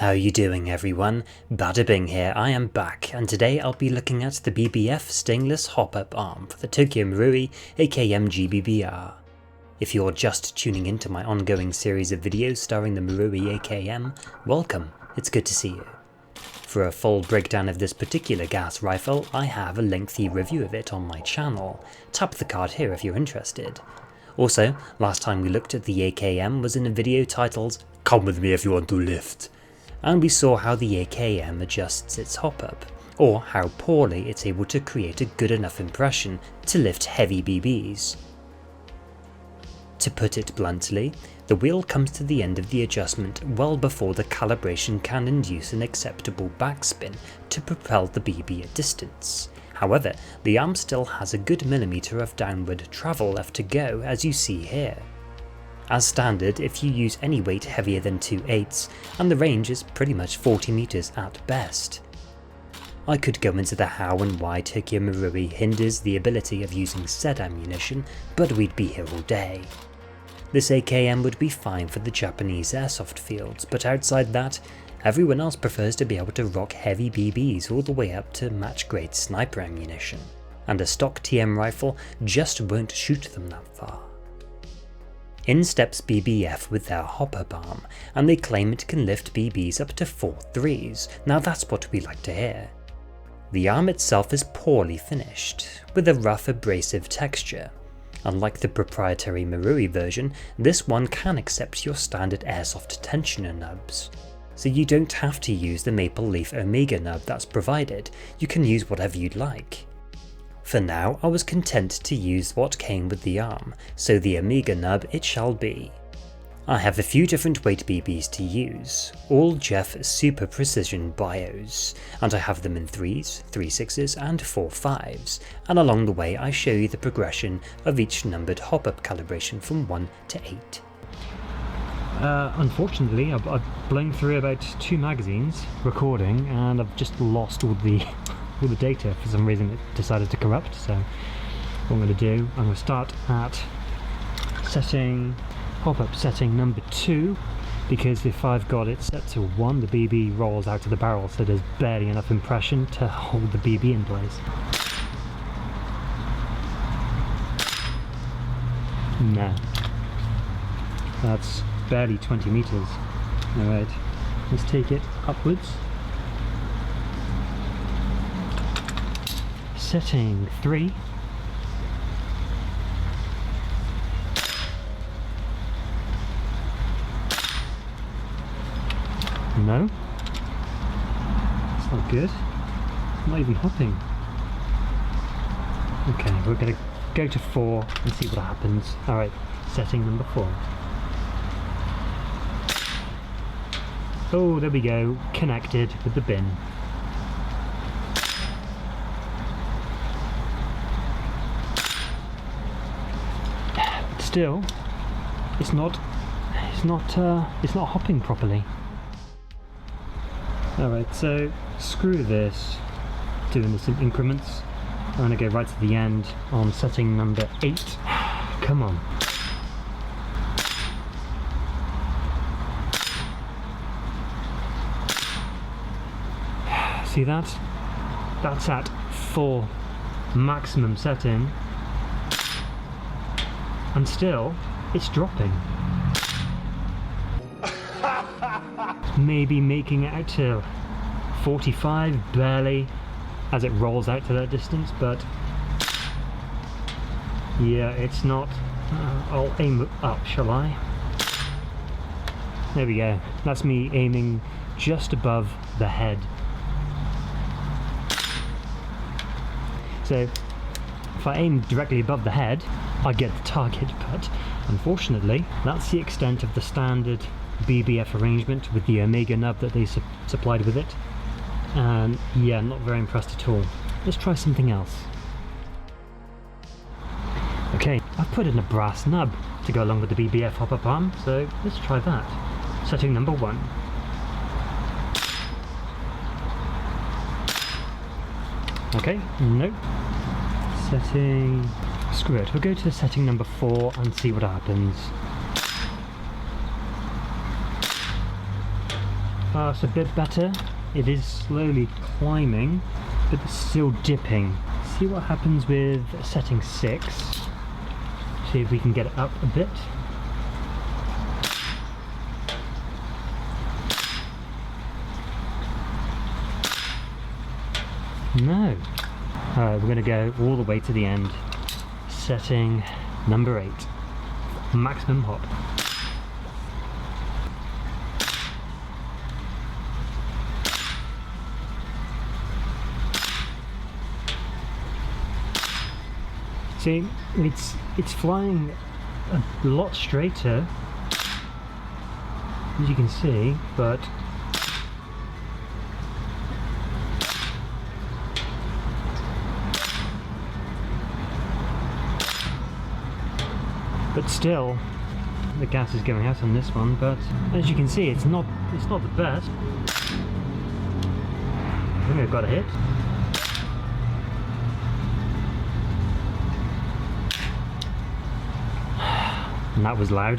How you doing everyone? Bada Bing here, I am back, and today I'll be looking at the BBF stainless hop-up arm for the Tokyo Marui AKM GBBR. If you're just tuning into my ongoing series of videos starring the Marui AKM, welcome, it's good to see you. For a full breakdown of this particular gas rifle, I have a lengthy review of it on my channel. Tap the card here if you're interested. Also, last time we looked at the AKM was in a video titled "Come with me if you want to lift," and we saw how the AKM adjusts its hop-up, or how poorly it's able to create a good enough impression to lift heavy BBs. To put it bluntly, the wheel comes to the end of the adjustment well before the calibration can induce an acceptable backspin to propel the BB a distance. However, the arm still has a good millimetre of downward travel left to go, as you see here. As standard, if you use any weight heavier than 2/8, and the range is pretty much 40 metres at best. I could go into the how and why Tokyo Marui hinders the ability of using said ammunition, but we'd be here all day. This AKM would be fine for the Japanese airsoft fields, but outside that, everyone else prefers to be able to rock heavy BBs all the way up to match grade sniper ammunition, and a stock TM rifle just won't shoot them that far. In steps BBF with their hop-up arm, and they claim it can lift BBs up to 4.3s, now that's what we like to hear. The arm itself is poorly finished, with a rough abrasive texture. Unlike the proprietary Marui version, this one can accept your standard airsoft tensioner nubs. So you don't have to use the Maple Leaf Omega nub that's provided, you can use whatever you'd like. For now, I was content to use what came with the arm, so the Omega nub it shall be. I have a few different weight BBs to use, all Jeff Super Precision Bios, and I have them in 3s, 3.6s and 4.5s, and along the way I show you the progression of each numbered hop-up calibration from 1 to 8. Unfortunately, I've blown through about 2 magazines recording, and I've just lost all the data. For some reason it decided to corrupt, so what I'm going to do, I'm going to start at hop-up setting number 2, because if I've got it set to 1, the BB rolls out of the barrel, so there's barely enough impression to hold the BB in place. No, that's barely 20 meters. Alright, let's take it upwards. Setting 3. No, it's not good. It's not even hopping. Okay, we're going to go to 4 and see what happens. Alright, setting number 4. Oh, there we go, connected with the bin. But still, it's not hopping properly. Alright, so screw this, doing this in increments. I'm going to go right to the end on setting number 8. Come on. See that? That's at full maximum setting, and still it's dropping. Maybe making it out to 45, barely, as it rolls out to that distance, but yeah, it's not. I'll aim up, shall I? There we go, that's me aiming just above the head. So if I aim directly above the head, I get the target, but unfortunately that's the extent of the standard BBF arrangement with the Omega nub that they supplied with it, and yeah, not very impressed at all. Let's try something else. Okay, I've put in a brass nub to go along with the BBF hop-up arm, so let's try that. Setting number 1. Okay, nope. Screw it, we'll go to setting number 4 and see what happens. It's a bit better. It is slowly climbing, but it's still dipping. See what happens with setting 6. See if we can get it up a bit. No. Alright, we're going to go all the way to the end. Setting number 8. Maximum hop. See, it's flying a lot straighter, as you can see, but still the gas is going out on this one. But as you can see, it's not the best. I think I've got a hit. And that was loud.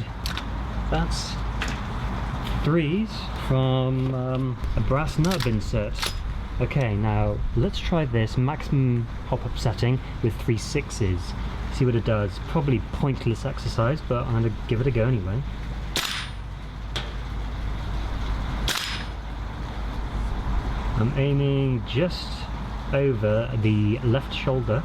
That's 3s from a brass nub insert. Okay, now let's try this maximum hop-up setting with 3 6s. See what it does. Probably pointless exercise, but I'm going to give it a go anyway. I'm aiming just over the left shoulder.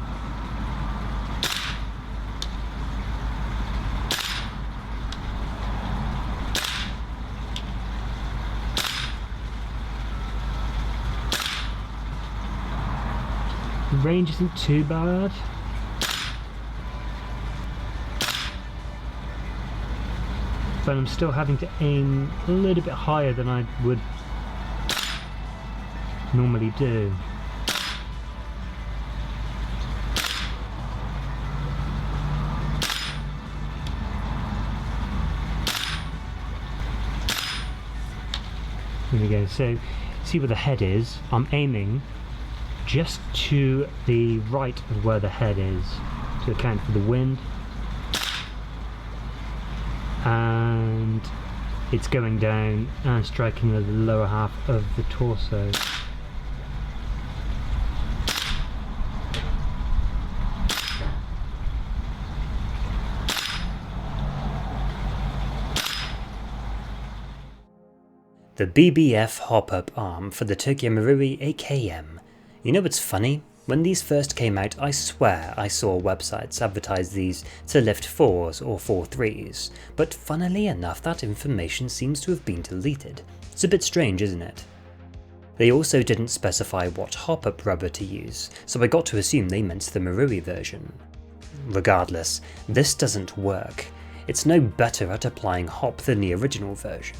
The range isn't too bad. But I'm still having to aim a little bit higher than I would normally do. Here we go. So see where the head is. I'm aiming just to the right of where the head is to account for the wind. And it's going down and striking the lower half of the torso. The BBF Hop Arm for the Marui AKM. You know what's funny? When these first came out, I swear I saw websites advertise these to lift 4s or 4.3s, but funnily enough that information seems to have been deleted. It's a bit strange, isn't it? They also didn't specify what hop-up rubber to use, so I got to assume they meant the Marui version. Regardless, this doesn't work. It's no better at applying hop than the original version.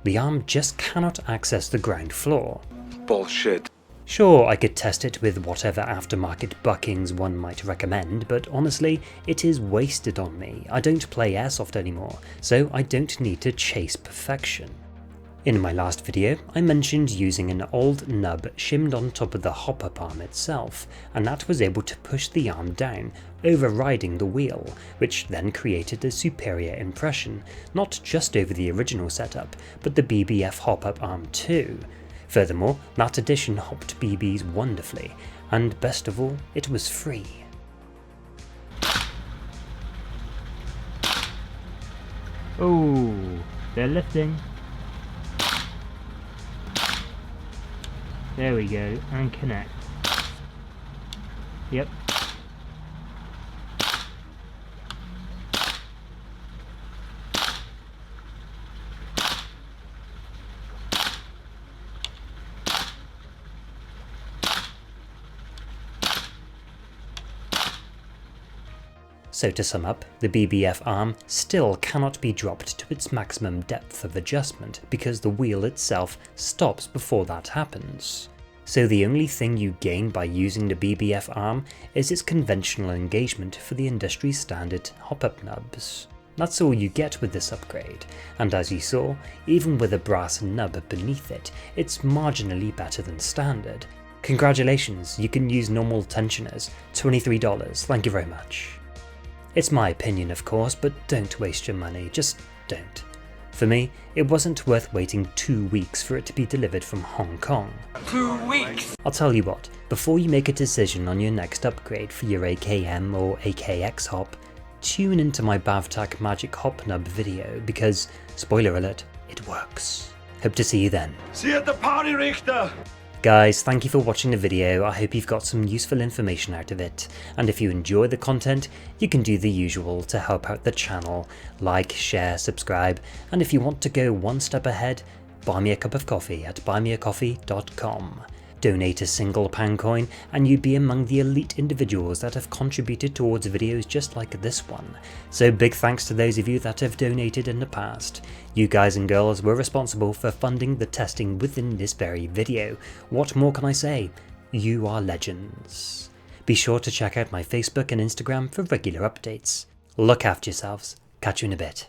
The arm just cannot access the ground floor. Bullshit. Sure, I could test it with whatever aftermarket buckings one might recommend, but honestly, it is wasted on me. I don't play airsoft anymore, so I don't need to chase perfection. In my last video, I mentioned using an old nub shimmed on top of the hop-up arm itself, and that was able to push the arm down, overriding the wheel, which then created a superior impression, not just over the original setup, but the BBF hop-up arm too. Furthermore, that addition hopped BBs wonderfully, and best of all, it was free. Oh, they're lifting. There we go, and connect. Yep. So to sum up, the BBF arm still cannot be dropped to its maximum depth of adjustment because the wheel itself stops before that happens. So the only thing you gain by using the BBF arm is its conventional engagement for the industry standard hop-up nubs. That's all you get with this upgrade, and as you saw, even with a brass nub beneath it, it's marginally better than standard. Congratulations, you can use normal tensioners, $23, thank you very much. It's my opinion of course, but don't waste your money, just don't. For me, it wasn't worth waiting 2 weeks for it to be delivered from Hong Kong. 2 weeks! I'll tell you what, before you make a decision on your next upgrade for your AKM or AKX hop, tune into my Bavtak Magic Hop Nub video because, spoiler alert, it works. Hope to see you then. See you at the party, Richter! Guys, thank you for watching the video. I hope you've got some useful information out of it, and if you enjoy the content, you can do the usual to help out the channel, like, share, subscribe, and if you want to go one step ahead, buy me a cup of coffee at buymeacoffee.com. Donate a single pound coin and you'd be among the elite individuals that have contributed towards videos just like this one. So big thanks to those of you that have donated in the past. You guys and girls were responsible for funding the testing within this very video. What more can I say? You are legends. Be sure to check out my Facebook and Instagram for regular updates. Look after yourselves. Catch you in a bit.